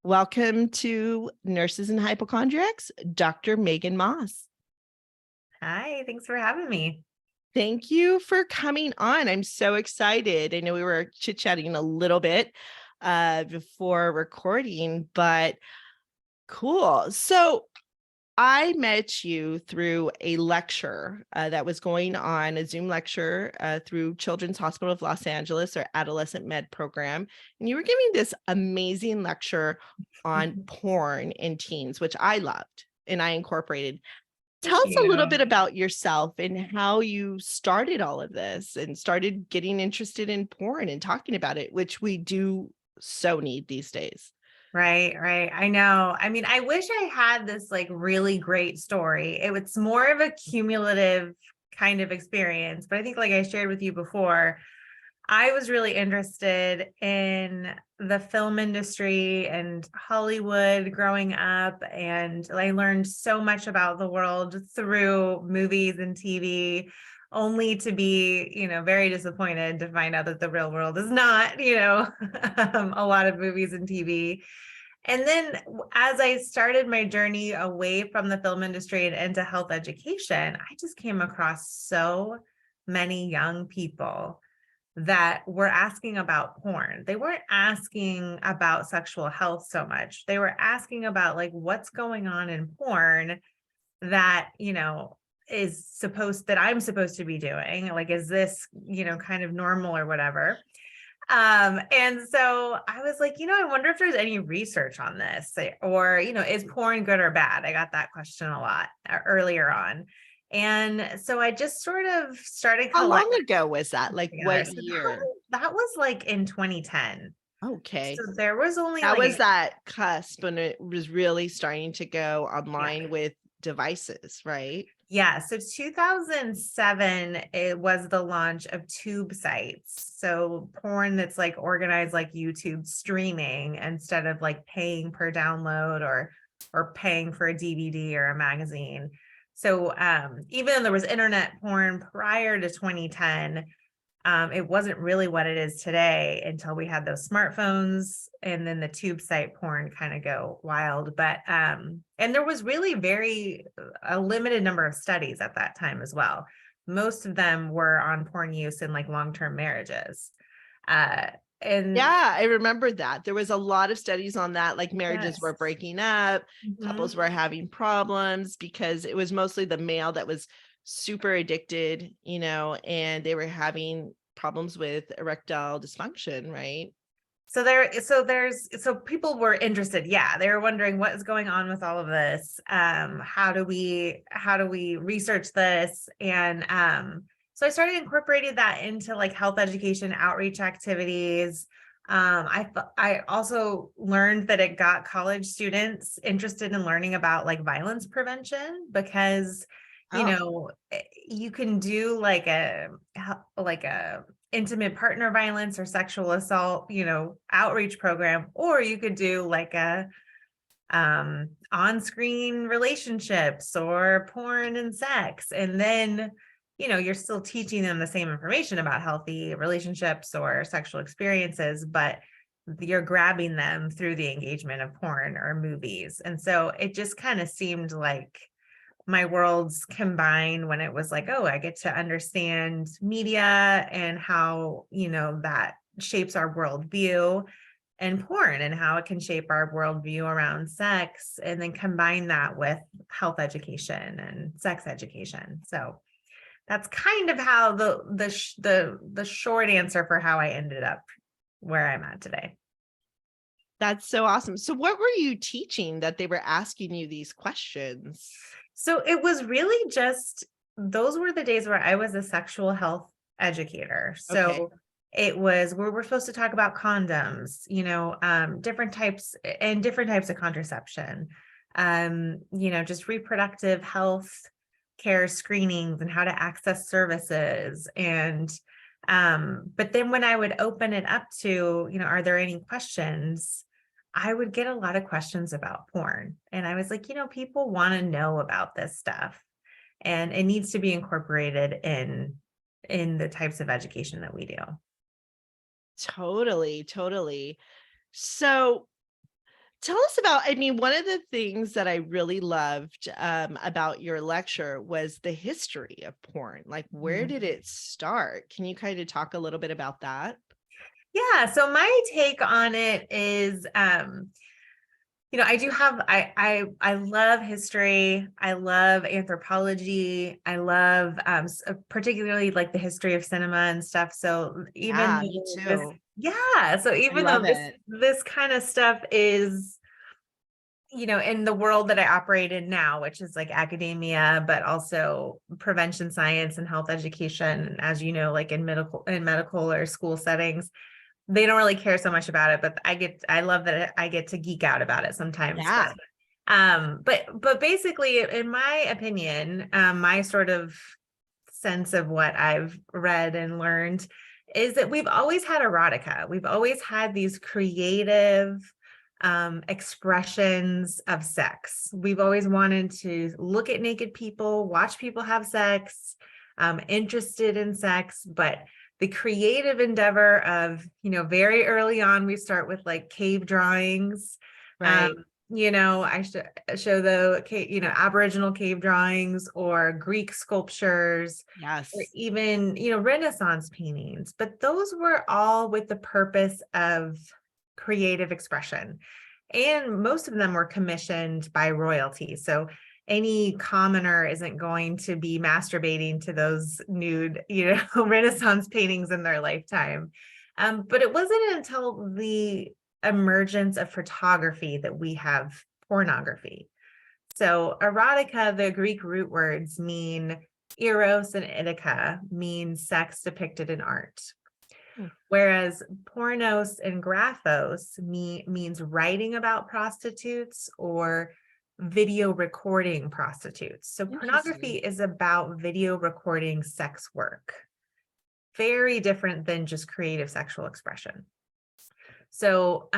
Welcome to Nurses and Hypochondriacs, Dr. Megan Maas. Hi, thanks for having me. Thank you for coming on. I'm so excited. I know we were chit-chatting a little bit before recording, but cool. So I met you through a lecture that was going on, a Zoom lecture through Children's Hospital of Los Angeles, or Adolescent Med Program. And you were giving this amazing lecture on porn in teens, which I loved and I incorporated. Tell Thank us a little bit you. about yourself and how you started all of this and started getting interested in porn and talking about it, which we do so need these days. Right. I know. I mean, I wish I had this like really great story. It was more of a cumulative kind of experience, but I think like I shared with you before, I was really interested in the film industry and Hollywood growing up, and I learned so much about the world through movies and TV, only to be, very disappointed to find out that the real world is not, a lot of movies and TV. And then as I started my journey away from the film industry and into health education, I just came across so many young people that were asking about porn. They weren't asking about sexual health so much. They were asking about like what's going on in porn that, I'm supposed to be doing. Like, is this, kind of normal or whatever? And so I was like, I wonder if there's any research on this, or, is porn good or bad? I got that question a lot earlier on. And so I just sort of started How long collecting ago was that? Like together. what So year? that was like in 2010. Okay. So there was only That like was that cusp when it was really starting to go yeah. online with devices, right? Yeah, so 2007, it was the launch of tube sites. So porn that's like organized like YouTube streaming instead of like paying per download or paying for a DVD or a magazine. So even though there was internet porn prior to 2010, it wasn't really what it is today until we had those smartphones, and then the tube site porn kind of go wild. But and there was really a limited number of studies at that time as well. Most of them were on porn use in like long-term marriages. Uh, and Yeah, I remember that. There was a lot of studies on that, like marriages yes. were breaking up, Mhm. couples were having problems because it was mostly the male that was super addicted, and they were having problems with erectile dysfunction, right? So people were interested. Yeah, they were wondering what is going on with all of this. How do we research this? And so I started incorporating that into like health education outreach activities. I also learned that it got college students interested in learning about like violence prevention, because Oh, you can do like a intimate partner violence or sexual assault, outreach program, or you could do like a on-screen relationships or porn and sex. And then, you're still teaching them the same information about healthy relationships or sexual experiences, but you're grabbing them through the engagement of porn or movies. And so it just kind of seemed like my worlds combine when it was like, oh, I get to understand media and how, that shapes our worldview, and porn and how it can shape our worldview around sex, and then combine that with health education and sex education. So that's kind of how the short answer for how I ended up where I'm at today. that's so awesome. So what were you teaching that they were asking you these questions? So it was really just, those were the days where I was a sexual health educator. Okay. So it was where we're supposed to talk about condoms, different types of contraception, just reproductive health care screenings and how to access services. And but then when I would open it up to, are there any questions? I would get a lot of questions about porn. And I was like, people want to know about this stuff, and it needs to be incorporated in the types of education that we do. Totally. So Tell us about, I mean, one of the things that I really loved about your lecture was the history of porn. Like, where Mhm. did it start? Can you kind of talk a little bit about that? Yeah, so my take on it is I do have I love history. I love anthropology. I love particularly like the history of cinema and stuff. So even Yeah, me though this too. yeah, so I even though love this it. this kind of stuff is in the world that I operate in now, which is like academia, but also prevention science and health education, as you know, like in medical or school settings, they don't really care so much about it, but I love that I get to geek out about it sometimes. Yeah. But basically, in my opinion, my sort of sense of what I've read and learned is that we've always had erotica. We've always had these creative expressions of sex. We've always wanted to look at naked people, watch people have sex, interested in sex, but the creative endeavor of, very early on, we start with like cave drawings. Um, Right. I show the Aboriginal cave drawings or Greek sculptures or Yes. even, Renaissance paintings, but those were all with the purpose of creative expression. And most of them were commissioned by royalty. So any commoner isn't going to be masturbating to those nude, Renaissance paintings in their lifetime. But it wasn't until the emergence of photography that we have pornography. So erotica, the Greek root words mean eros, and etica mean sex depicted in art. Hmm. Whereas pornos and graphos means writing about prostitutes or video recording prostitutes. So pornography Interesting. is about video recording sex work, very different than just creative sexual expression. So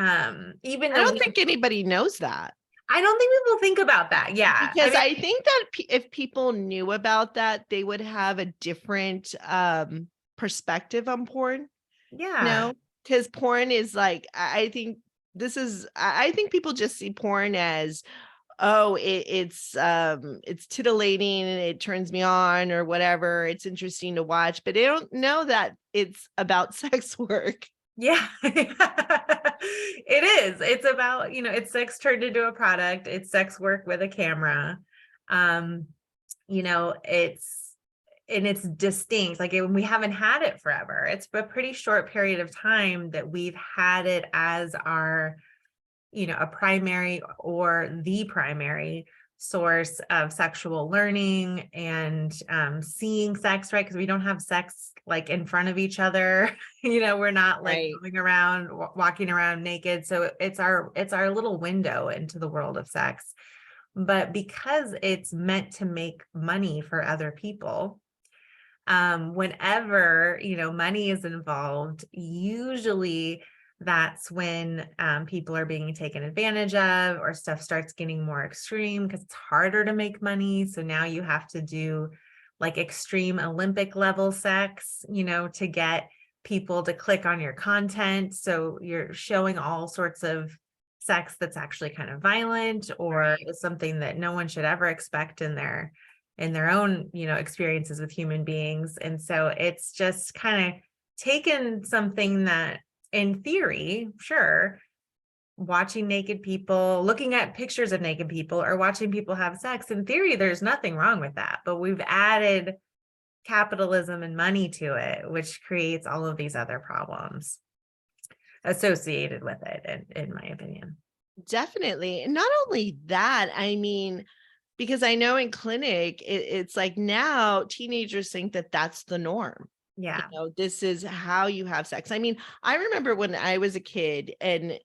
even I though don't think anybody knows that. I don't think people think about that. Yeah. I Because mean, I think that if people knew about that, they would have a different perspective on porn, you yeah. know? Because porn is like, I think this is, I think people just see porn as, oh, it's titillating and it turns me on or whatever. It's interesting to watch, but they don't know that it's about sex work. Yeah. It is. It's about, it's sex turned into a product. It's sex work with a camera. Um, it's distinct. Like we haven't had it forever. It's a pretty short period of time that we've had it as our, a primary or the primary source of sexual learning and seeing sex, right? Because we don't have sex like in front of each other. We're not like Right. going around, walking around naked. So it's our little window into the world of sex. But because it's meant to make money for other people, whenever money is involved, usually that's when people are being taken advantage of or stuff starts getting more extreme because it's harder to make money. So now you have to do like extreme Olympic level sex, to get people to click on your content. So you're showing all sorts of sex that's actually kind of violent or Right. is something that no one should ever expect in their own, experiences with human beings. And so it's just kind of taken something that in theory, sure, watching naked people, looking at pictures of naked people or watching people have sex, in theory, there's nothing wrong with that. But we've added capitalism and money to it, which creates all of these other problems associated with it, in my opinion. Definitely. And not only that, I mean, because I know in clinic, it's like now teenagers think that that's the norm. Yeah. This is how you have sex. I mean, I remember when I was a kid and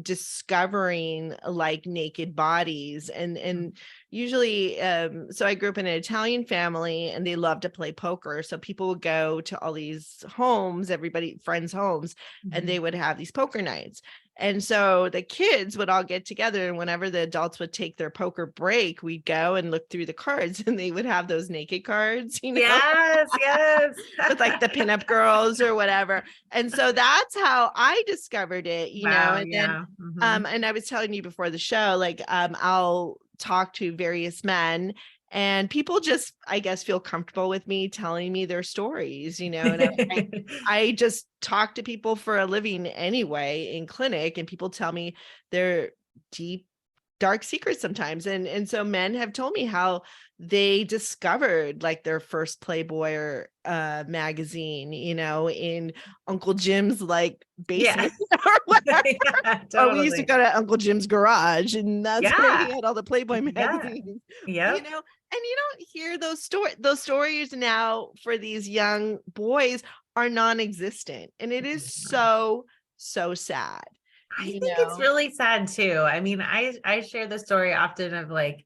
discovering like naked bodies and usually so I grew up in an Italian family and they love to play poker. So people would go to all these homes, everybody friends' homes, and Mhm. they would have these poker nights. And so the kids would all get together, and whenever the adults would take their poker break, we'd go and look through the cards, and they would have those naked cards, Yes, yes. with like the pinup girls or whatever. And so that's how I discovered it, Wow, and then yeah. Mhm. and I was telling you before the show, like I'll talk to various men, and people just, I guess, feel comfortable with me telling me their stories, and I just talk to people for a living anyway in clinic, and people tell me their deep dark secrets sometimes. And so men have told me how they discovered like their first Playboy or magazine, in Uncle Jim's like Yeah. basement or whatever. Yeah, Or we used to totally. go to Uncle Jim's garage, and that's where he Yeah. had all the Playboy Yeah. magazines, Yep. and you don't hear those stories now for these young boys are non-existent. And it is so, so sad, I you think it's know. really sad too. I mean, I share the story often of like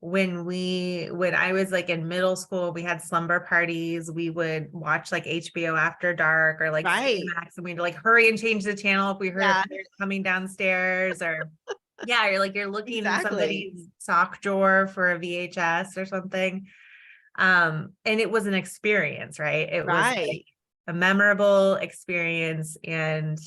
when I was like in middle school, we had slumber parties. We would watch like HBO After Dark or like Right. Cinemax, and we'd like hurry and change the channel if we heard a Yeah, parent coming downstairs, or yeah, you're looking in exactly. somebody's sock drawer for a VHS or something. And it was an experience, right? It was like Right. a memorable experience. And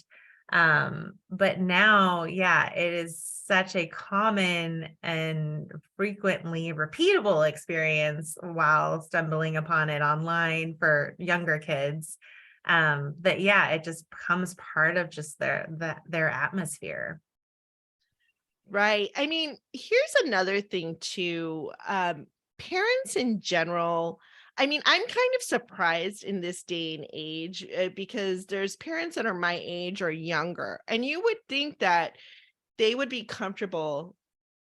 but now, yeah, it is such a common and frequently repeatable experience while stumbling upon it online for younger kids. That yeah, it just becomes part of just their atmosphere. Right. I mean, here's another thing too. Parents in general, I mean, I'm kind of surprised in this day and age, because there's parents that are my age or younger, and you would think that they would be comfortable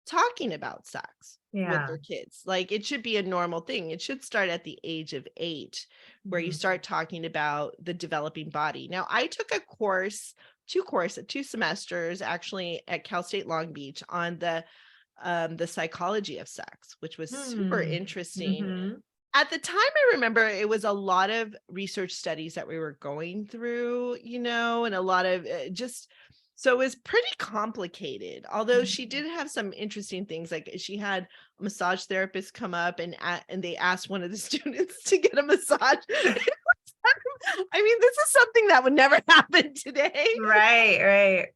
talking about sex with Yeah. their kids. Like it should be a normal thing. It should start at the age of 8, where you Mhm. start talking about the developing body. Now, I took a course, 2 semesters actually at Cal State Long Beach on the psychology of sex, which was super Hmm. interesting. Mhm. At the time, I remember it was a lot of research studies that we were going through, and a lot of just, so it was pretty complicated. Although she did have some interesting things, like she had a massage therapist come up, and they asked one of the students to get a massage. I mean, this is something that would never happen today. Right, right.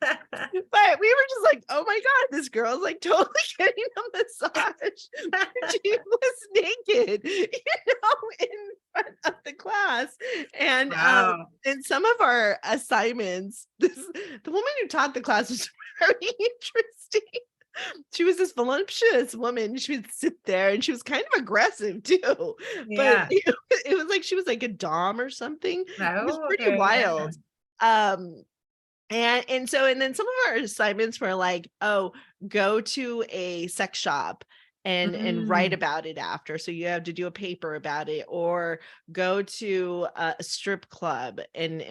But we were just like, oh my God, this girl's like totally getting a massage. She was naked, in front of the class. And Wow. in some of our assignments, the woman who taught the class was very interesting. She was this voluptuous woman. She would sit there, and she was kind of aggressive too. But Yeah. it was like she was like a dom or something. It was Oh, pretty okay, yeah. wild. Um, and then some of our assignments were like, oh, go to a sex shop and write Mm. about it after. So you have to do a paper about it, or go to a strip club and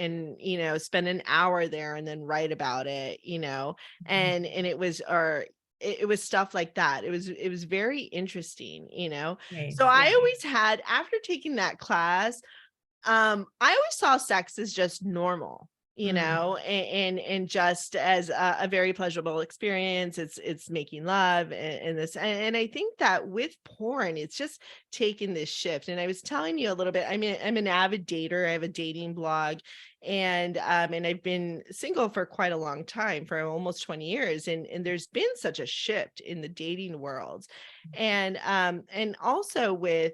spend an hour there and then write about it, and it was stuff like that. It was very interesting, so Nice, I yeah. always had, after taking that class, I always saw sex as just normal, Mm. and just as a very pleasurable experience. It's making love, and this, and I think that with porn, it's just taken this shift. And I was telling you a little bit. I mean, I'm an avid dater. I have a dating blog, and I've been single for quite a long time, for almost 20 years, and there's been such a shift in the dating world, and also with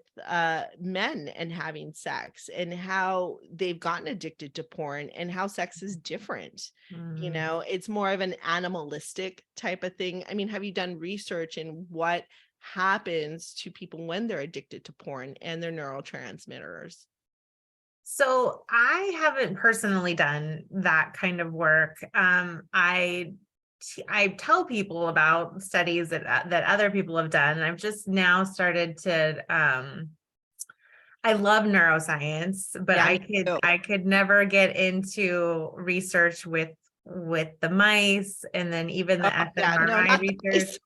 men and having sex, and how they've gotten addicted to porn, and how sex is different. Mm. It's more of an animalistic type of thing. I mean, have you done research in what happens to people when they're addicted to porn and their neurotransmitters? So I haven't personally done that kind of work. I tell people about studies that other people have done, and I've just now started to I love neuroscience, but Yeah, I me could too. I could never get into research with the mice, and then even Oh, the yeah, no, fMRI not the research. place.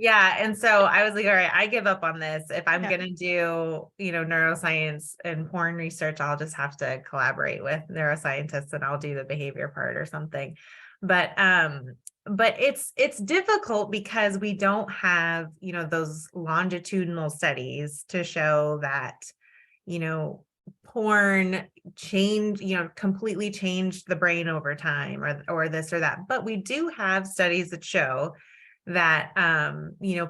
Yeah. And so I was like, all right, I give up on this. If I'm Yeah. going to do, neuroscience and porn research, I'll just have to collaborate with neuroscientists and I'll do the behavior part or something. But it's difficult because we don't have, those longitudinal studies to show that, you know, porn completely changed the brain over time or this or that. But we do have studies that show that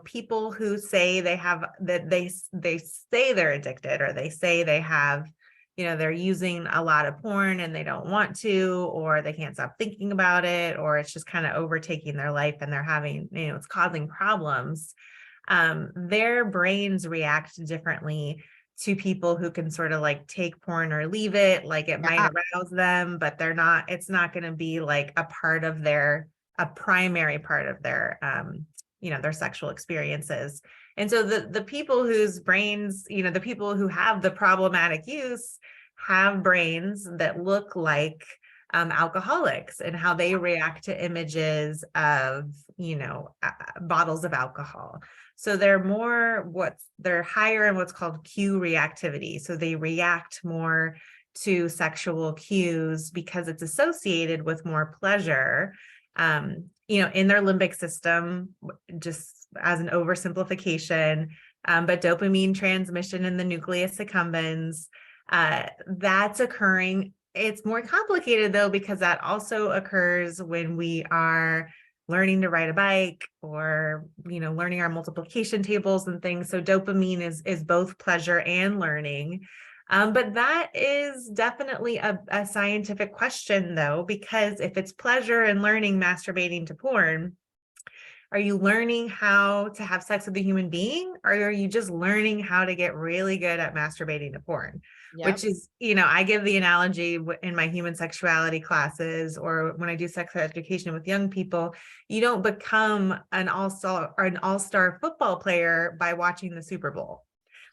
people who say they have that they say they're addicted, or they say they have, they're using a lot of porn and they don't want to, or they can't stop thinking about it, or it's just kind of overtaking their life and they're having, it's causing problems. Their brains react differently to people who can sort of like take porn or leave it. Like it might Yeah. arouse them, but it's not going to be like a primary part of their their sexual experiences. And so the people whose brains, the people who have the problematic use have brains that look like alcoholics, and how they react to images of bottles of alcohol. So they're higher in what's called cue reactivity. So they react more to sexual cues because it's associated with more pleasure, in their limbic system, just as an oversimplification. But dopamine transmission in the nucleus accumbens, that's occurring. It's more complicated though, because that also occurs when we are learning to ride a bike, or learning our multiplication tables and things. So dopamine is both pleasure and learning. But that is definitely a scientific question though, because if it's pleasure and learning masturbating to porn, are you learning how to have sex with a human being, or are you just learning how to get really good at masturbating to porn? Yep. Which is, I give the analogy in my human sexuality classes, or when I do sex education with young people, you don't become an all-star football player by watching the Super Bowl.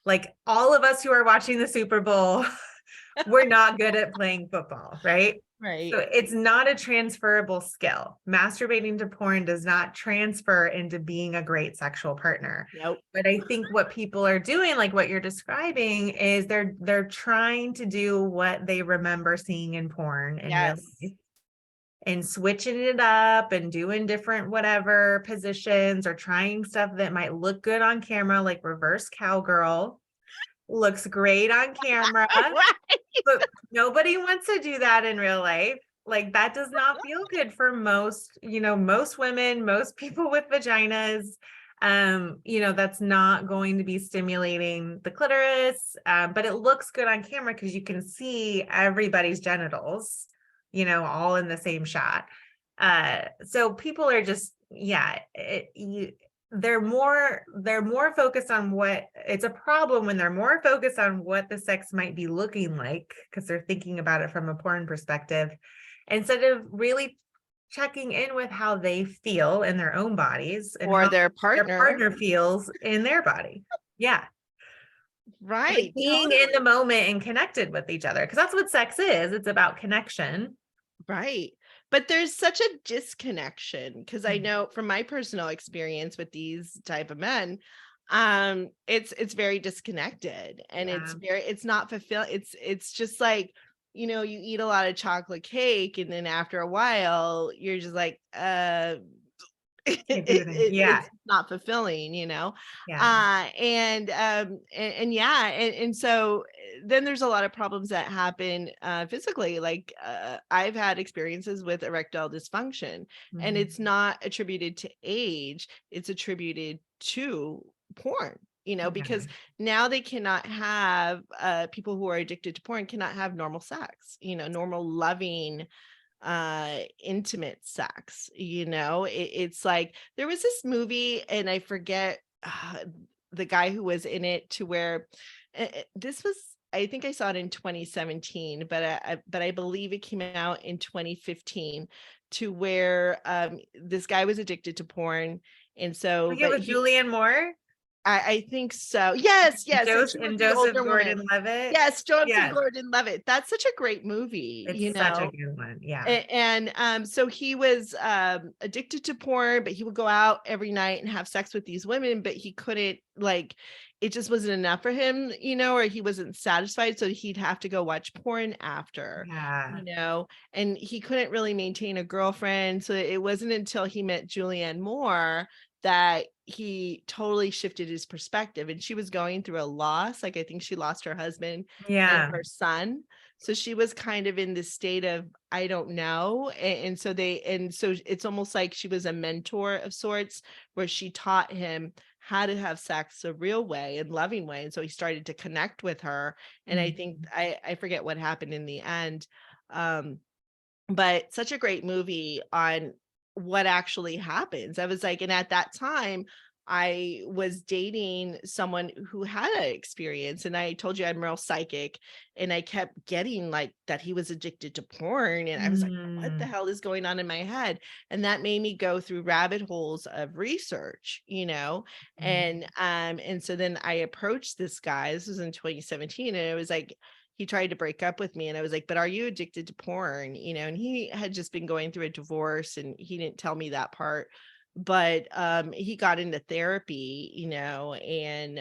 Like all of us who are watching the Super Bowl, we're not good at playing football, right? So Right. it's not a transferable skill. Masturbating to porn does not transfer into being a great sexual partner. Nope. But I think what people are doing, like what you're describing, is they're trying to do what they remember seeing in porn in real Yes. life, and switching it up and doing different whatever positions, or trying stuff that might look good on camera, like reverse cowgirl. Looks great on camera, Right. but nobody wants to do that in real life. Like that does not feel good for most women, most people with vaginas. That's not going to be stimulating the clitoris, but it looks good on camera because you can see everybody's genitals, all in the same shot. So people are just, they're more focused on what it's a problem when they're more focused on what the sex might be looking like, because they're thinking about it from a porn perspective, instead of really checking in with how they feel in their own bodies and Or how their their partner. partner feels in their body. Yeah. Like Right. being in the Totally. moment and connected with each other, because that's what sex is. It's about connection. Right. But there's such a disconnection, because I Mm. know from my personal experience with these type of men, it's very disconnected, and Yeah. it's not fulfilling. It's just like, you eat a lot of chocolate cake, and then after a while you're just like, Can't do it. Yeah. it's not fulfilling, Yeah. and yeah, and so then there's a lot of problems that happen physically, like I've had experiences with erectile dysfunction, and Mhm. it's not attributed to age, it's attributed to porn, Yeah. because now they cannot have people who are addicted to porn cannot have normal sex, normal loving intimate sex. It's like there was this movie, and I forget the guy who was in it, to where this was, I think I saw it in 2017, but I believe it came out in 2015, to where this guy was addicted to porn, and so Like it but with he Julianne Moore. I think so. Yes, yes. And she was And the Joseph older woman. Gordon-Levitt. Yes, Joseph Yes, Gordon-Levitt. That's such a great movie, it's you such a know. good one. Yeah. And so he was addicted to porn, but he would go out every night and have sex with these women, but he couldn't, like, it just wasn't enough for him, you know, or he wasn't satisfied, so he'd have to go watch porn after, Yeah. you know. And he couldn't really maintain a girlfriend, so it wasn't until he met Julianne Moore that he totally shifted his perspective. And she was going through a loss, like I think she lost her husband and Yeah. her son, so she was kind of in this state of I don't know. And so it's almost like she was a mentor of sorts, where she taught him how to have sex a real way and loving way. And so he started to connect with her. And I think Mhm. I forget what happened in the end. Um, but such a great movie on what actually happens. I was like, and at that time, I was dating someone who had an experience, and I told you I'm real psychic, and I kept getting like that he was addicted to porn, and I was like, what the Mm. hell is going on in my head? And that made me go through rabbit holes of research, you know. Mhm. And so then I approached this guy. This was in 2017, and it was like he tried to break up with me, and I was like, but are you addicted to porn, you know? And he had just been going through a divorce, and he didn't tell me that part. But he got into therapy, you know. And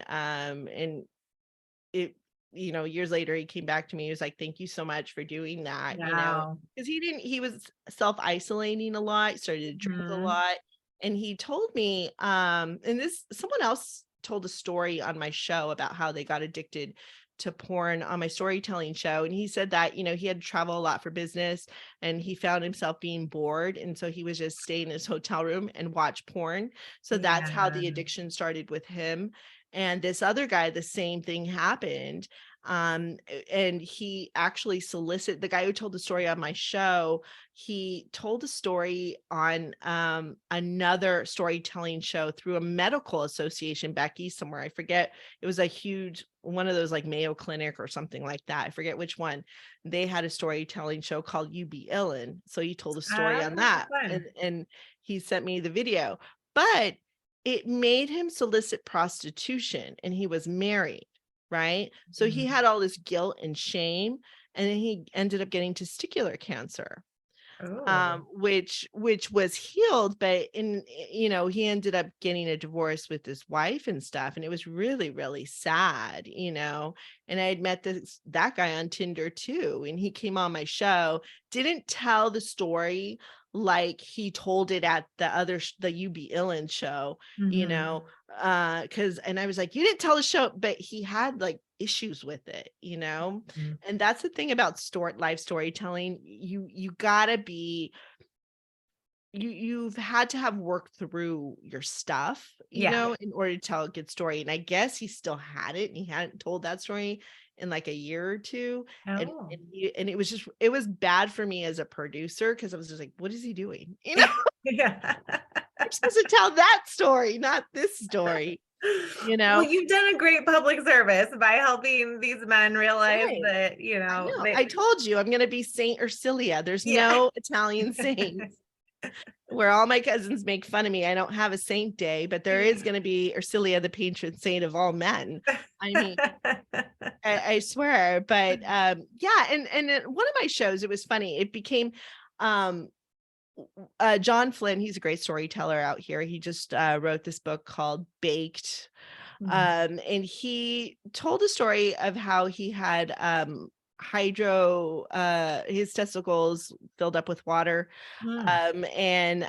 it, you know, years later he came back to me. He was like, thank you so much for doing that, you know, Wow. because he was self-isolating a lot, started to drink a Mhm. lot. And he told me, and this someone else told a story on my show about how they got addicted to porn on my storytelling show. And he said that, you know, he had to travel a lot for business, and he found himself being bored, and so he was just stay in his hotel room and watch porn. So that's how Yeah. the addiction started with him. And this other guy, the same thing happened. And he actually solicited the guy who told the story on my show. He told a story on another storytelling show through a medical association back east somewhere. I forget. It was a huge one of those like Mayo Clinic or something like that. I forget which one. They had a storytelling show called You Be Illin. So he told a story on Oh, that. And fun. and he sent me the video. But it made him solicit prostitution, and he was married, right? So he Mhm. had all this guilt and shame, and then he ended up getting testicular cancer, Oh. which was healed, but you know, he ended up getting a divorce with his wife and stuff, and it was really, really sad, you know. And I had met that guy on Tinder too, and he came on my show, didn't tell the story like he told it at the UB Illin show, you Mhm. know, because and I was like, you didn't tell the show, but he had like issues with it, you know. Mhm. And that's the thing about live storytelling. You gotta be you've had to have worked through your stuff, you Yeah. know, in order to tell a good story. And I guess he still had it, and he hadn't told that story in like a year or two. And Oh. and it was bad for me as a producer, because I was just like, what is he doing? You know, Yeah. you're supposed to tell that story, not this story, you Well, know. you've done a great public service by helping these men realize Right. that, I know. they I told you I'm gonna be Saint Ursilia. There's yeah. no Italian saints. Where all my cousins make fun of me, I don't have a saint day, but there is Yeah. gonna be Ursilia, the patron saint of all men. I mean, I swear. But yeah, and one of my shows, it was funny. It became um John Flynn, he's a great storyteller out here. He just wrote this book called Baked. Mhm. And he told a story of how he had his testicles filled up with water, Mm. and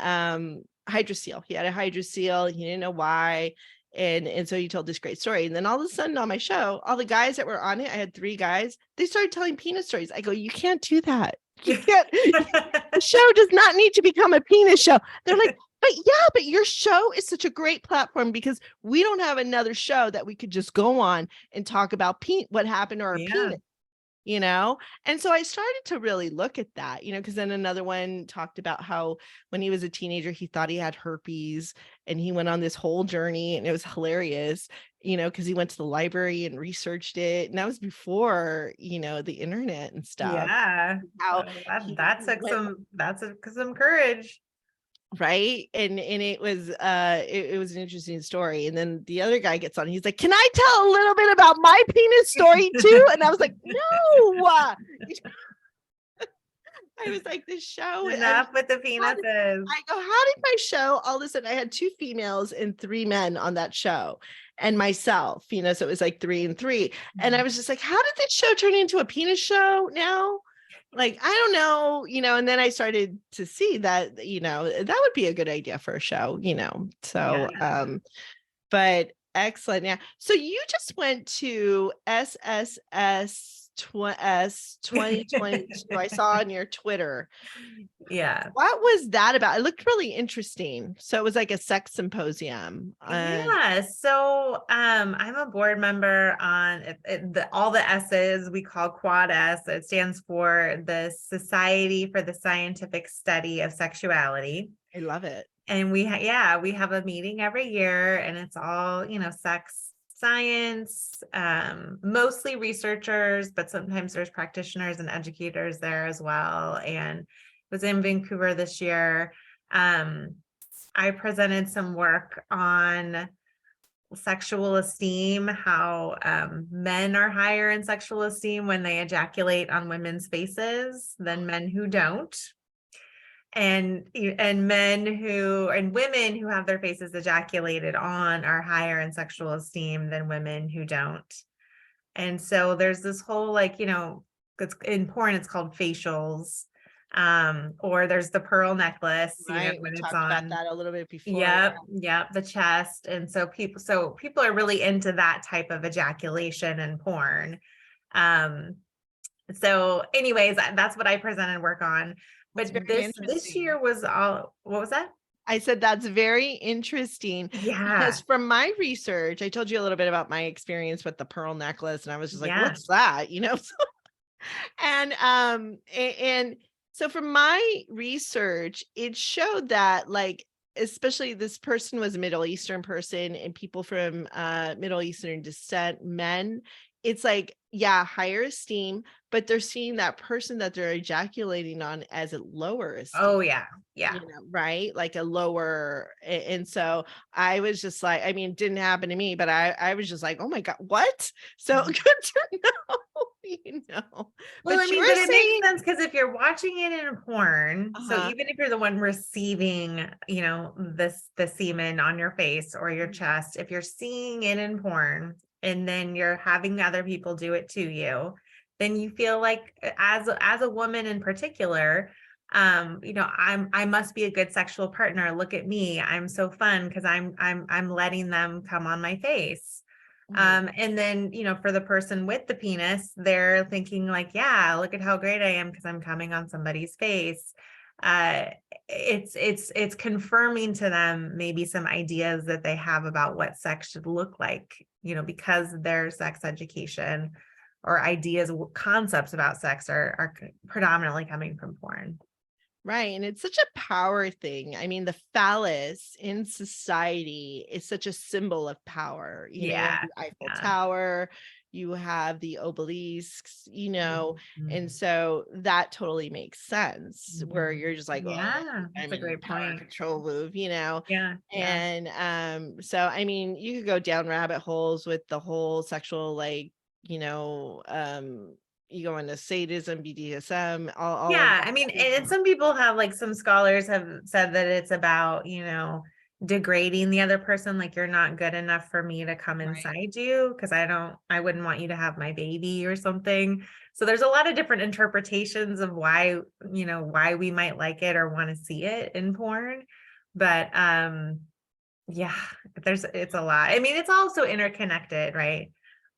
hydrocele. He had a hydrocele. He didn't know why. And so he told this great story. And then all of a sudden on my show, all the guys that were on it, I had 3 guys, they started telling penis stories. I go, you can't do that. You can't. The show does not need to become a penis show. They're like, but yeah, but your show is such a great platform, because we don't have another show that we could just go on and talk about what happened to our Yeah. penis, you know? And so I started to really look at that, you know, because then another one talked about how when he was a teenager, he thought he had herpes, and he went on this whole journey, and it was hilarious, you know, because he went to the library and researched it. And that was before, you know, the internet and stuff. Yeah. How That he went took some courage. right? And it was an interesting story. And then the other guy gets on, he's like, can I tell a little bit about my penis story too? And I was like, no. I was like, this show, Enough with the how did- penises. I go, how did my show, all of a sudden I had 2 females and 3 men on that show, and myself, so it was like 3 and 3. And I was just like, how did this show turn into a penis show now? Like, I don't know, and then I started to see that, that would be a good idea for a show, so, Yeah. but excellent. Yeah. So you just went to SSS 2022. I saw on your Twitter. Yeah. What was that about? It looked really interesting. So it was like a sex symposium. Yeah. So I'm a board member on all the S's we call Quad S. It stands for the Society for the Scientific Study of Sexuality. I love it. And we have a meeting every year, and it's all, sex science, mostly researchers, but sometimes there's practitioners and educators there as well. And it was in Vancouver this year. I presented some work on sexual esteem, how men are higher in sexual esteem when they ejaculate on women's faces than men who don't. And women who have their faces ejaculated on are higher in sexual esteem than women who don't. And so there's this whole, it's in porn, it's called facials. Or there's the pearl necklace, Right. when We it's talked about on. that a little bit before. Yep, the chest. And so people are really into that type of ejaculation in porn. So anyways, that's what I presented work on. It's But very this interesting. year was all, what was that? I said that's very interesting Yeah. because from my research, I told you a little bit about my experience with the pearl necklace, and I was just like, Yeah. what's that? And so from my research, it showed that, like, especially this person was a Middle Eastern person, and people from Middle Eastern descent, men, it's like, yeah, higher esteem, but they're seeing that person that they're ejaculating on as a lower esteem. Oh yeah. Yeah. Right? Like a lower. And so I was just like, I mean, it didn't happen to me, but I was just like, oh my God, what? So good to know, Well, I but you mean, were but it makes saying, sense because if you're watching it in porn, so uh-huh, even if you're the one receiving, the semen on your face or your chest, if you're seeing it in porn and then you're having other people do it to you, then you feel like, as a woman in particular, I must be a good sexual partner. Look at me, I'm so fun because I'm letting them come on my face. And then, for the person with the penis, they're thinking like, yeah, look at how great I am because I'm coming on somebody's face. It's confirming to them maybe some ideas that they have about what sex should look like, because their sex education or ideas, concepts about sex are predominantly coming from porn. right. And it's such a power thing. I mean, the phallus in society is such a symbol of power. You have Yeah. the Eiffel Yeah. Tower, you have the obelisks, and Mhm. so that totally makes sense where Mhm. you're just like, oh, Yeah, I'm that's a in great power point. control move. Yeah. Yeah. And so I mean, you could go down rabbit holes with the whole sexual, like, you go into sadism, BDSM, all of Yeah, that. I mean, and some people have, like, some scholars have said that it's about, degrading the other person, like, you're not good enough for me to come Right. inside you because I wouldn't want you to have my baby or something. So there's a lot of different interpretations of why we might like it or want to see it in porn. But yeah, it's a lot. I mean, it's also interconnected, right?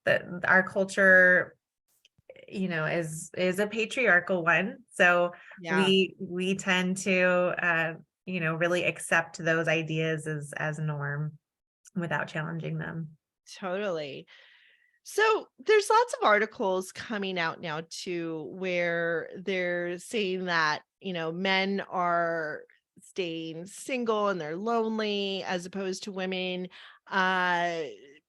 That our culture, is a patriarchal one. So Yeah, we tend to really accept those ideas as norm without challenging them. totally. So there's lots of articles coming out now too, where they're saying that, men are staying single and they're lonely as opposed to women. Uh,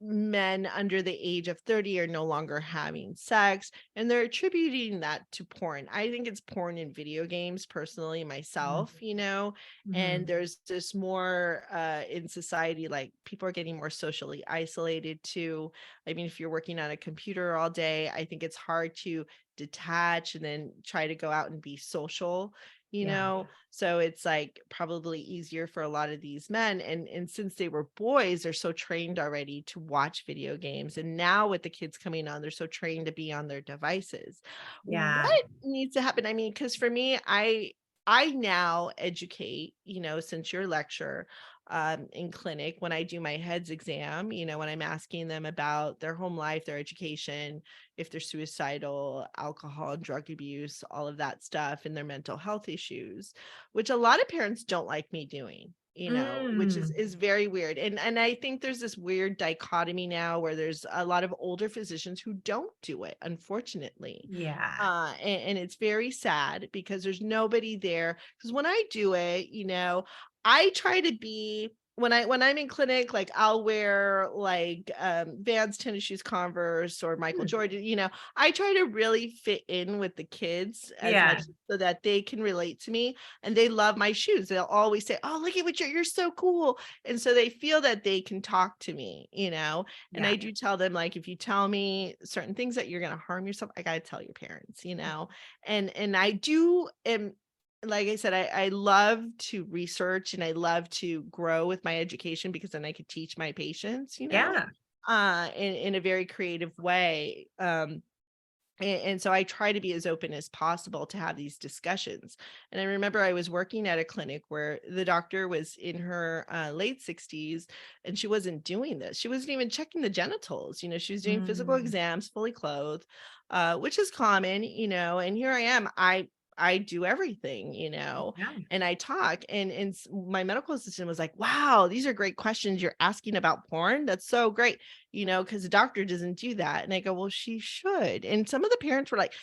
men under the age of 30 are no longer having sex, and they're attributing that to porn. I think it's porn in video games, personally, myself, and Mhm. there's just more in society, like people are getting more socially isolated too. I mean, if you're working on a computer all day, I think it's hard to detach and then try to go out and be social, you Yeah. know? So it's like probably easier for a lot of these men. And since they were boys, they're so trained already to watch video games. And now with the kids coming on, they're so trained to be on their devices. Yeah. What needs to happen? I mean, because for me, I now educate, since your lecture in clinic, when I do my heads exam, when I'm asking them about their home life, their education, if they're suicidal, alcohol and drug abuse, all of that stuff, and their mental health issues, which a lot of parents don't like me doing, which is Mm. is very weird. And I think there's this weird dichotomy now where there's a lot of older physicians who don't do it, unfortunately. Yeah. And it's very sad because there's nobody there. Because when I do it, I try to be when I'm in clinic, like I'll wear like Vans tennis shoes, Converse, or Michael Mm. Jordan. I try to really fit in with the kids as Yeah. much so that they can relate to me, and they love my shoes. They'll always say, "Oh, look at what you're so cool," and so they feel that they can talk to me. And Yeah. I do tell them, like, if you tell me certain things that you're going to harm yourself, I got to tell your parents. And I do am like I said, I love to research and I love to grow with my education because then I could teach my patients, Yeah. in a very creative way. And so I try to be as open as possible to have these discussions. And I remember I was working at a clinic where the doctor was in her late 60s, and she wasn't doing this. She wasn't even checking the genitals. She was doing physical Mm. exams fully clothed, which is common, and here I am. I do everything, Yeah. and I talk, and my medical assistant was like, "Wow, these are great questions you're asking about porn. That's so great." Because the doctor doesn't do that. And I go, well, she should. And some of the parents were like,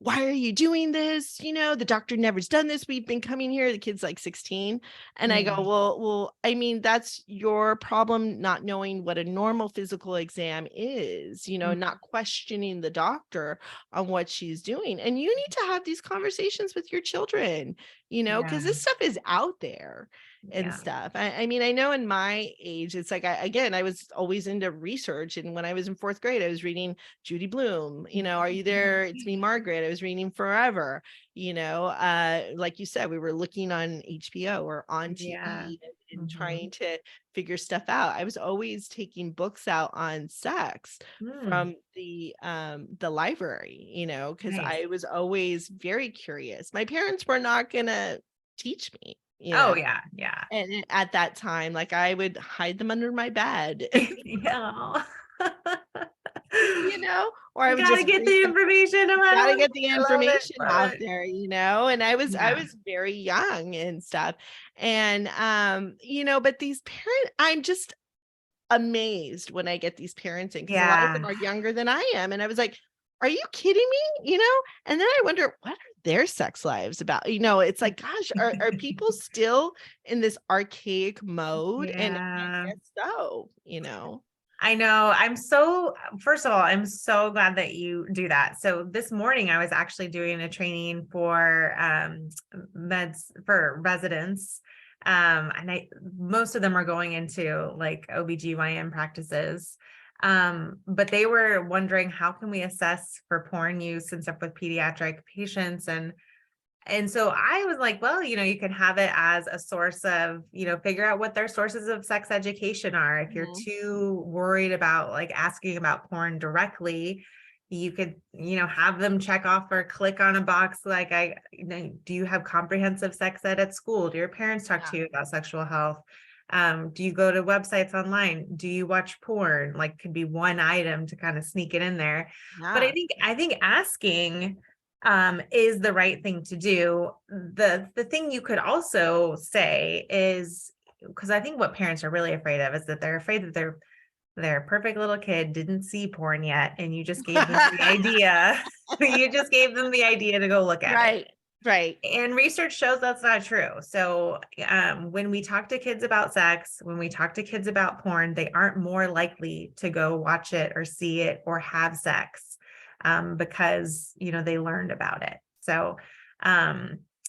why are you doing this? The doctor never's done this. We've been coming here. The kid's like 16. And I go, Mm. well, I mean, that's your problem, not knowing what a normal physical exam is, Mm. not questioning the doctor on what she's doing. And you need to have these conversations with your children, because Yeah. this stuff is out there and Yeah. stuff. I mean, I know in my age, it's like, again, I was always into research. And when I was in fourth grade, I was reading Judy Bloom, Are You There? It's Me, Margaret. I was reading Forever, like you said, we were looking on HBO or on Yeah. TV and Mhm. trying to figure stuff out. I was always taking books out on sex Mm. from the library, because Nice. I was always very curious. My parents were not gonna teach me, Oh, yeah. Yeah. and at that time, like, I would hide them under my bed, Yeah. or I would Gotta just get read the them. information no matter Gotta what. get the I love it. information Love out it. there, and I Yeah. was very young and stuff. And but these I'm just amazed when I get these parents in, because a lot of Yeah. them are younger than I am. And I was like, are you kidding me? And then I wonder, what are their sex lives about? It's like, gosh, are people still in this archaic mode? And I Yeah. guess so. I know. First of all, I'm so glad that you do that. So this morning I was actually doing a training for meds for residents. And most of them are going into like OBGYN practices. But they were wondering, how can we assess for porn use and stuff with pediatric patients? And so I was like, well, you can have it as a source of, figure out what their sources of sex education are. If you're Mhm. too worried about like asking about porn directly, you could, have them check off or click on a box like, do you have comprehensive sex ed at school? Do your parents talk Yeah. to you about sexual health? Do you go to websites online? Do you watch porn? Like, could be one item to kind of sneak it in there. But I Yeah. think asking is the right thing to do. The thing you could also say is, because I think what parents are really afraid of is that they're afraid that their perfect little kid didn't see porn yet, and you just gave them the idea. You just gave them the idea to go look at it. Right. Right. And research shows that's not true. So when we talk to kids about sex, when we talk to kids about porn, they aren't more likely to go watch it or see it or have sex because, they learned about it. So,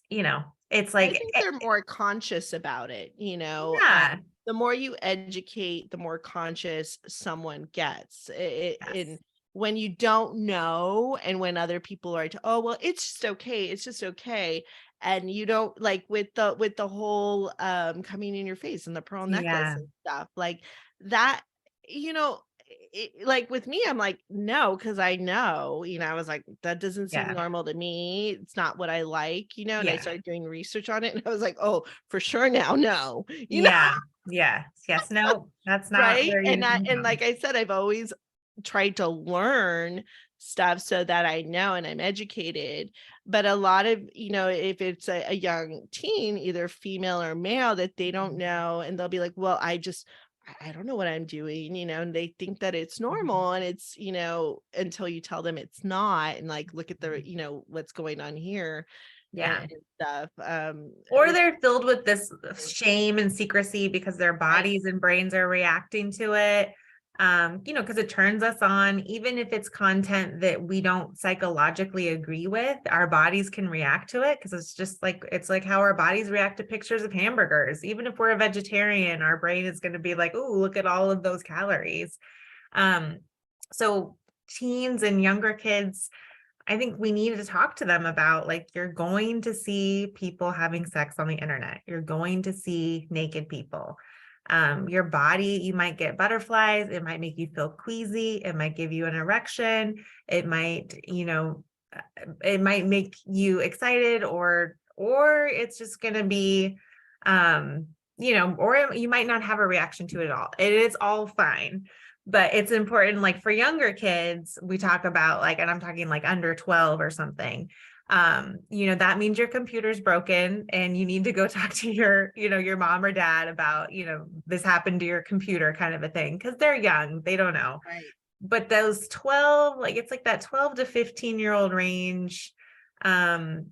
you know, it's I like, think they're more conscious about it, yeah, the more you educate, the more conscious someone gets. yes, And when you don't know, and when other people are, oh, well, it's just okay. And you don't like with the whole coming in your face and the pearl necklace yeah, and stuff like that, you know, like with me, I'm like, no, because I know, I was like, that doesn't seem yeah, normal to me. It's not what I like, and I yeah, started doing research on it and I was like, oh, for sure now, no, yeah, yeah, yes, no, that's not right? where And you, no. like I said, I've always tried to learn stuff so that I know and I'm educated. But a lot of, if it's a young teen, either female or male, that they don't know, and they'll be like, well, I don't know what I'm doing, and they think that it's normal, and it's, until you tell them it's not, and like look at the, what's going on here Yeah. and stuff. Or With they're filled with this shame and secrecy because their right, bodies and brains are reacting to it. Because it turns us on, even if it's content that we don't psychologically agree with, our bodies can react to it because it's like how our bodies react to pictures of hamburgers. Even if we're a vegetarian, our brain is going to be like, "Ooh, look at all of those calories." Um, so teens and younger kids, I think we need to talk to them about, like, you're going to see people having sex on the internet. You're going to see naked people. Your body, you might get butterflies. It might make you feel queasy. It might give you an erection. It might, it might make you excited, or it's just going to be, or you might not have a reaction to it at all. It is all fine, but it's important, like for younger kids, we talk about, like, and I'm talking like under 12 or something. That means your computer's broken and you need to go talk to your mom or dad about, this happened to your computer, kind of a thing, because they're young, they don't know. right, But those 12, like, it's like that 12 to 15-year-old range. um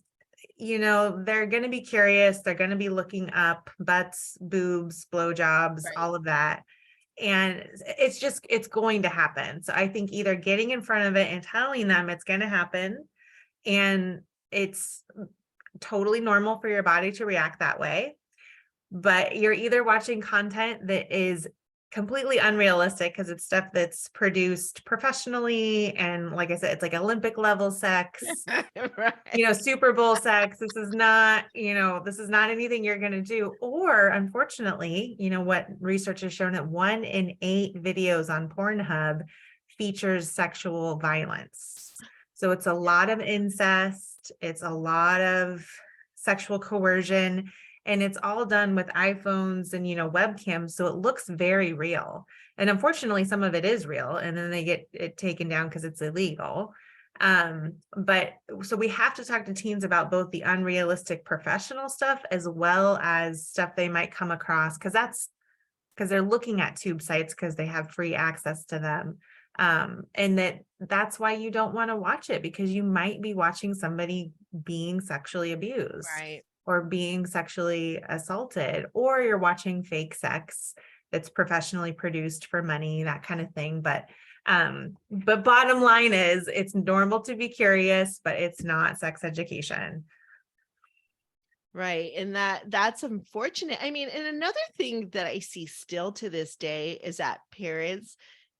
they're going to be curious, they're going to be looking up butts, boobs, blowjobs, right, all of that, and it's going to happen. So I think either getting in front of it and telling them it's going to happen, and it's totally normal for your body to react that way, but you're either watching content that is completely unrealistic because it's stuff that's produced professionally, and like I said, it's like Olympic level sex, right, Super Bowl sex. This is not anything you're going to do. Or unfortunately, what research has shown, that 1 in 8 videos on Pornhub features sexual violence. So it's a lot of incest, it's a lot of sexual coercion, and it's all done with iPhones and, webcams. So it looks very real. And unfortunately, some of it is real, and then they get it taken down because it's illegal. But so we have to talk to teens about both the unrealistic professional stuff as well as stuff they might come across, because they're looking at tube sites because they have free access to them. And that's why you don't want to watch it, because you might be watching somebody being sexually abused right. or being sexually assaulted, or you're watching fake sex that's professionally produced for money, that kind of thing. But bottom line is, it's normal to be curious, but it's not sex education. Right. And that's unfortunate. I mean, and another thing that I see still to this day is that parents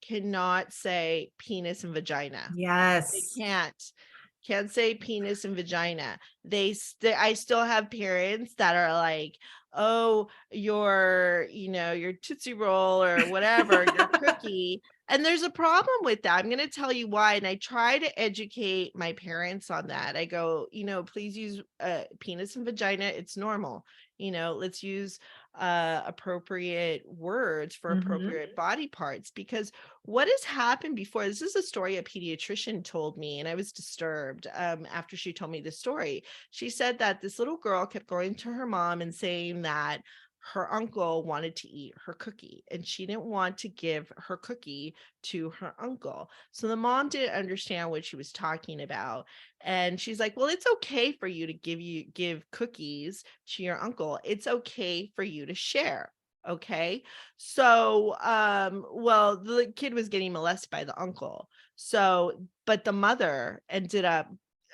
cannot say penis and vagina. They Yes. can't say penis and vagina. I still have parents that are like, oh, your Tootsie Roll or whatever, your cookie. And there's a problem with that. I'm going to tell you why. And I try to educate my parents on that. I go, please use penis and vagina. It's normal. Let's use appropriate words for Mhm. appropriate body parts, because what has happened before, this is a story a pediatrician told me, and I was disturbed after she told me the story. She said that this little girl kept going to her mom and saying that her uncle wanted to eat her cookie and she didn't want to give her cookie to her uncle. So the mom didn't understand what she was talking about. And she's like, well, it's okay for you to give cookies to your uncle. It's okay for you to share. Okay. So well, the kid was getting molested by the uncle. So, but the mother ended up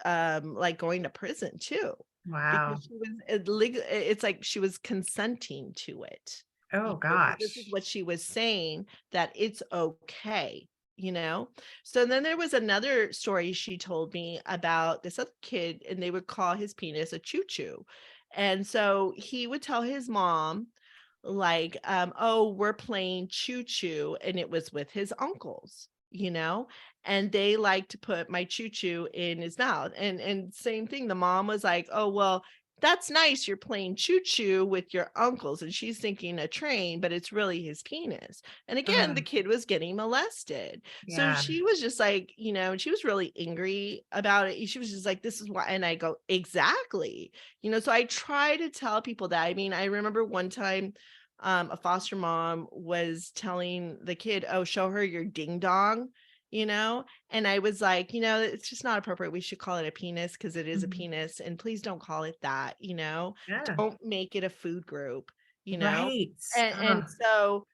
like going to prison too Wow. because she was illegal. It's like she was consenting to it. Oh So this is gosh. what she was saying, that it's okay, you know? So then there was another story she told me about this other kid, and they would call his penis a choo-choo. And so he would tell his mom, like, oh, we're playing choo-choo, and it was with his uncles, you know, and they like to put my choo-choo in his mouth. And same thing, the mom was like, oh, well, that's nice, you're playing choo-choo with your uncles, and she's thinking a train, but it's really his penis. And again, the Oh, kid was getting molested. So yeah. she was just like, you know, she was really angry about it. She was just like, this is why. And I go, exactly. You know, so I try to tell people that. I mean, I remember one time a foster mom was telling the kid, oh, show her your ding dong, you know? And I was like, you know, it's just not appropriate. We should call it a penis because it is a Mhm. penis. And please don't call it that, you know? Yeah. Don't make it a food group, you know? Right. And Oh, so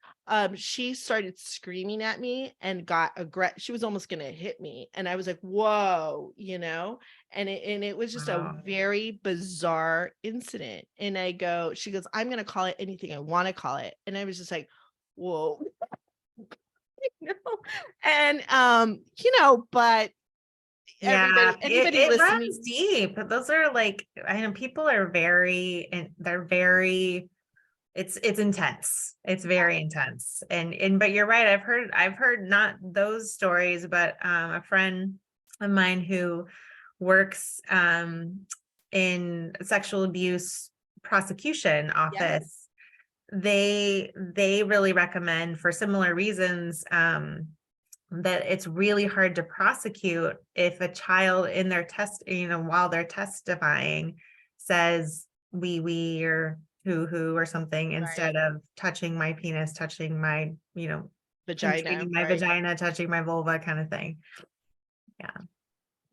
she started screaming at me and got aggressive. She was almost gonna hit me. And I was like, whoa, you know? And it was just a wow. very bizarre incident. And I go, she goes, I'm gonna call it anything I want to call it. And I was just like, whoa. You know? And you know, but Yeah, anybody it runs listening, deep. Those are like, I know people are very, and they're very, it's intense. It's yeah, very intense. And but you're right. I've heard not those stories, but a friend of mine who works in sexual abuse prosecution yeah, office, they really recommend for similar reasons, that it's really hard to prosecute if a child in their test, while they're testifying says we or who or something, right. instead of touching my penis, touching my, Vagina, penetrating my right. vagina, touching my vulva kind of thing. Yeah.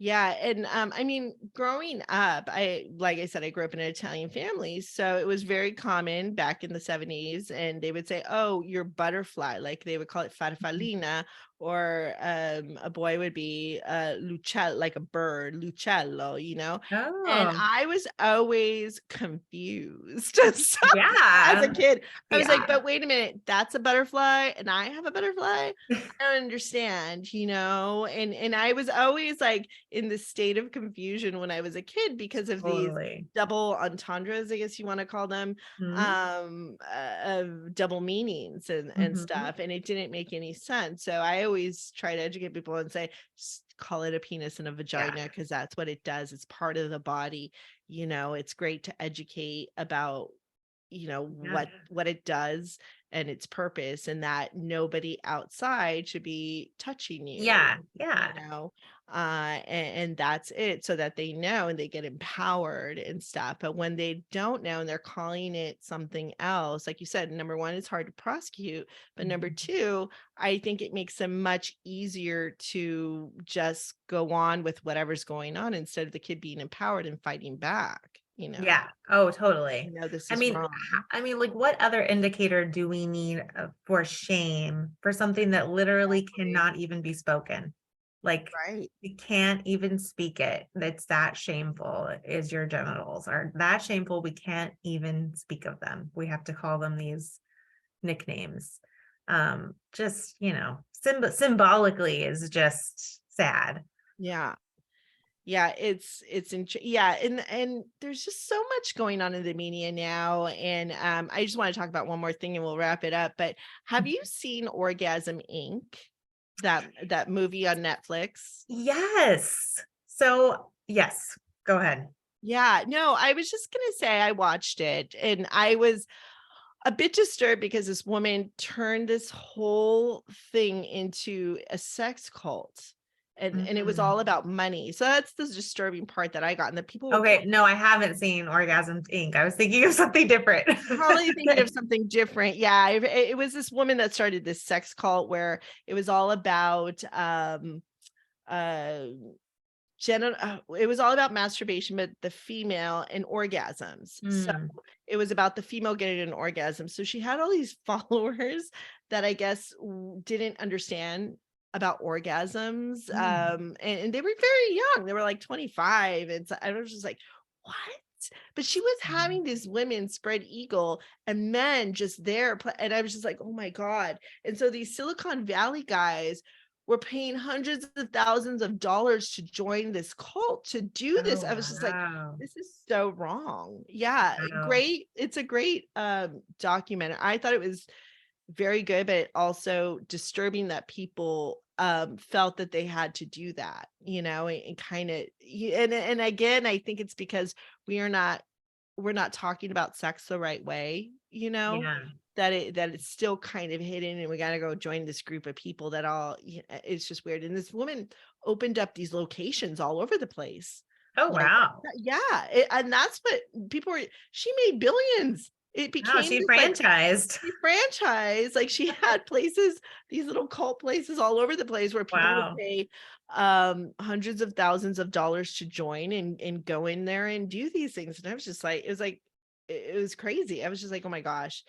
Yeah, and I mean, growing up, like I said, I grew up in an Italian family, so it was very common back in the 70s, and they would say, "Oh, you're butterfly," like they would call it Mhm. farfallina, or a boy would be lucel, like a bird, lucello, you know. And Oh, I was always confused. So as a yeah. kid, I was like, Yeah. "But wait a minute, that's a butterfly, and I have a butterfly." I don't understand, you know. And I was always like in this state of confusion when I was a kid because of these Totally. double entendres, I guess you want to call them, Mhm. of double meanings and Mhm. stuff. And it didn't make any sense. So I always try to educate people and say, just call it a penis and a Yeah. vagina because that's what it does. It's part of the body. You know, it's great to educate about, you know, Yeah. what it does and its purpose, and that nobody outside should be touching you, Yeah. you Yeah. know, and that's it, so that they know and they get empowered and stuff. But when they don't know and they're calling it something else, like you said, number one, it's hard to prosecute, but number Mhm. two, I think it makes them much easier to just go on with whatever's going on instead of the kid being empowered and fighting back, Yeah. Oh, you totally. know, this I is mean, wrong. I mean, like, what other indicator do we need for shame for something that literally Exactly. cannot even be spoken? Like, Right. you can't even speak it. It's that shameful. Is your genitals are that shameful? We can't even speak of them. We have to call them these nicknames. Just, symbolically is just sad. Yeah. Yeah, yeah, and there's just so much going on in the media now, and I just want to talk about one more thing and we'll wrap it up. But have you seen Orgasm Inc? That movie on Netflix? Yes. So, yes, go ahead. Yeah, no, I was just gonna say I watched it and I was a bit disturbed because this woman turned this whole thing into a sex cult. and it was Mm. all about money. So that's the disturbing part that I got. And the people were Okay, no, I haven't seen Orgasm Inc. I was thinking of something different. probably thinking of something different. Yeah, it was this woman that started this sex cult where it was all about uh it was all about masturbation, but the female and orgasms. So Mm, it was about the female getting an orgasm. So she had all these followers that I guess didn't understand about orgasms. mm, And they were very young. They were like 25. And so I was just like, what? But she was mm. having these women spread eagle and men just there. And I was just like, oh my God. And so these Silicon Valley guys were paying hundreds of thousands of dollars to join this cult to do this. Oh, I was just like, wow. this is so wrong. Yeah, Wow. great. It's a great documentary. I thought it was very good, but also disturbing that people felt that they had to do that, and kind of and again, I think it's because we're not talking about sex the right way, Yeah. that it's still kind of hidden, and we got to go join this group of people that all it's just weird. And this woman opened up these locations all over the place. Oh, Like, wow. yeah, and that's what people were. She made billions. It Oh, became she this like franchised. franchise. Like she had places, these little cult places all over the place where people would Wow. pay hundreds of thousands of dollars to join and go in there and do these things. And I was just like, it was crazy. I was just like, oh my gosh,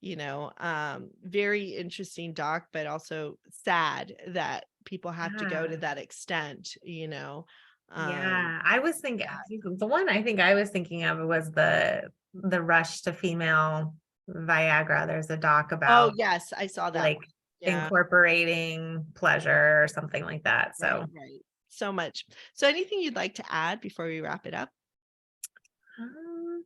very interesting doc, but also sad that people have to go to Yeah. that extent. Um Yeah. I think the one I think I was thinking of was the rush to female Viagra. There's a doc oh about yes, I saw that like one. Yeah. incorporating pleasure or something like that. Right, So, right. So much. So anything you'd like to add before we wrap it up? um,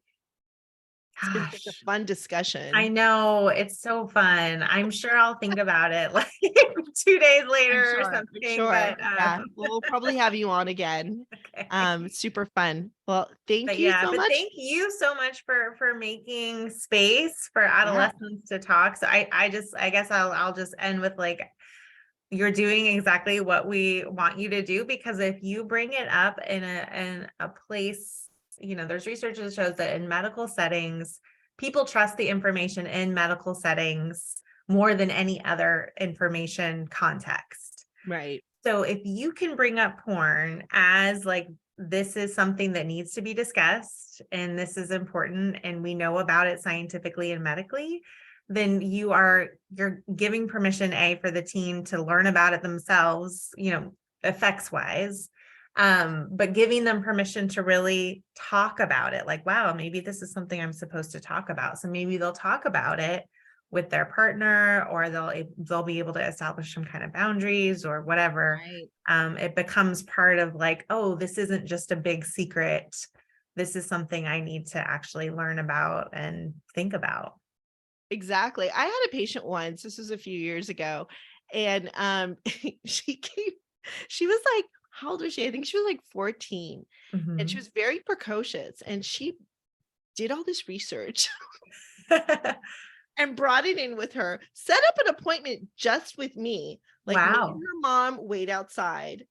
It's been such a gosh. fun I discussion. know it's so fun. I'm sure I'll think about it like 2 days I'm later or sure. I'm something, sure. but Yeah. We'll probably have you on again. okay. Super fun. Well, thank But you yeah, so but much. thank you so much for making space for Yeah. adolescents to talk. So I guess I'll just end with like you're doing exactly what we want you to do, because if you bring it up in a place, there's research that shows that in medical settings, people trust the information in medical settings more than any other information context. Right. So if you can bring up porn as like, this is something that needs to be discussed and this is important and we know about it scientifically and medically, then you're giving permission for the teen to learn about it themselves, effects wise. But giving them permission to really talk about it, like, wow, maybe this is something I'm supposed to talk about. So maybe they'll talk about it with their partner, or they'll be able to establish some kind of boundaries or whatever. Right. It becomes part of like, oh, this isn't just a big secret. This is something I need to actually learn about and think about. Exactly. I had a patient once, this was a few years ago, and she came, she was like, how old was she? I think she was like 14. And she Mhm. was very precocious. And she did all this research and brought it in with her, set up an appointment just with me, like made Wow. her mom wait outside,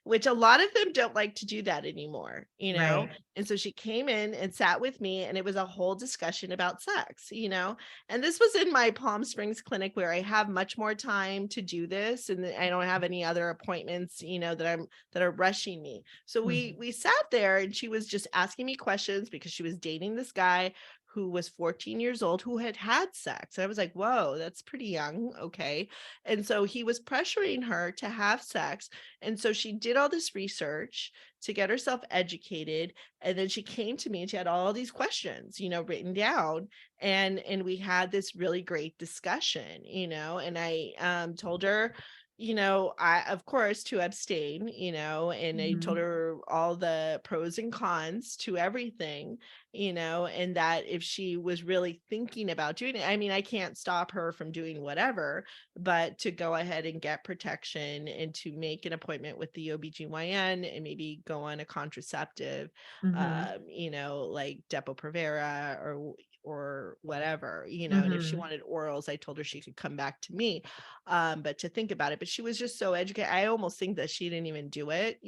which a lot of them don't like to do that anymore. Right. And so she came in and sat with me, and it was a whole discussion about sex. And this was in my Palm Springs clinic where I have much more time to do this, and I don't have any other appointments, that are rushing me. So Mhm. we sat there, and she was just asking me questions because she was dating this guy who was 14 years old, who had had sex. And I was like, whoa, that's pretty young. Okay. And so he was pressuring her to have sex. And so she did all this research to get herself educated. And then she came to me and she had all these questions, written down. And we had this really great discussion. And I told her, I, of course, to abstain, and I told Mhm. her all the pros and cons to everything, and that if she was really thinking about doing it, I mean, I can't stop her from doing whatever, but to go ahead and get protection and to make an appointment with the OBGYN and maybe go on a contraceptive, Mhm. like Depo-Provera or or whatever, and if she Mhm. wanted orals, I told her she could come back to me, but to think about it. But she was just so educated. I almost think that she didn't even do it,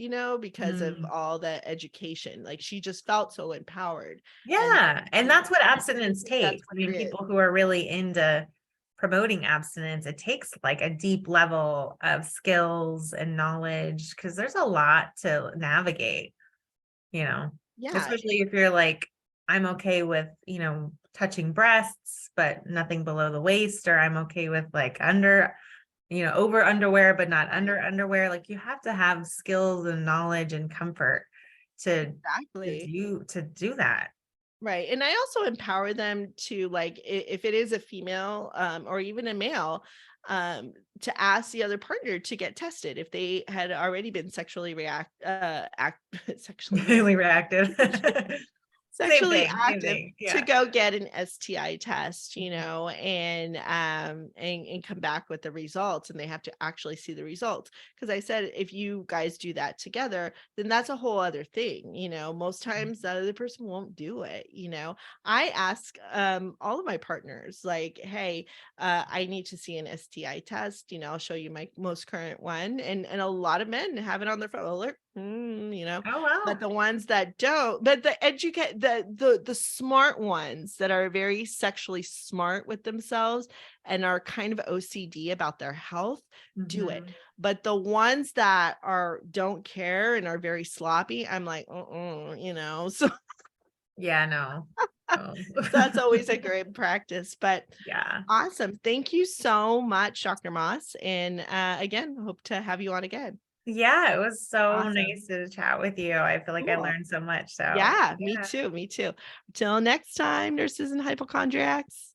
because of Mm. all the education. Like, she just felt so empowered. And Yeah, and I that's what I abstinence think that's takes. I what mean, it is. people who are really into promoting abstinence, it takes like a deep level of skills and knowledge because there's a lot to navigate, you know, Yeah, especially if you're like, I'm okay with, touching breasts, but nothing below the waist, or I'm okay with like under, over underwear, but not right, under underwear. Like you have to have skills and knowledge and comfort to exactly. to do that. Right. And I also empower them to, like, if it is a female, or even a male, to ask the other partner to get tested if they had already been sexually Highly reactive. Same sexually thing, same active, thing. to Yeah. go get an STI test, and come back with the results, and they have to actually see the results. Because I said, if you guys do that together, then that's a whole other thing. Most times the other person won't do it. I ask all of my partners, like, hey, I need to see an STI test, I'll show you my most current one. And a lot of men have it on their phone alert. Oh, But wow. the ones that don't, but the smart ones that are very sexually smart with themselves and are kind of OCD about their health, do it. Mhm. But the ones that don't care and are very sloppy, I'm like, so Yeah, no. No. that's always a great practice. But Yeah. awesome. Thank you so much, Dr. Moss. And again, hope to have you on again. Yeah, it was so Awesome. nice to chat with you. I feel like I Cool. learned so much. So, Yeah, me yeah. too. Me too. Till next time, nurses and hypochondriacs.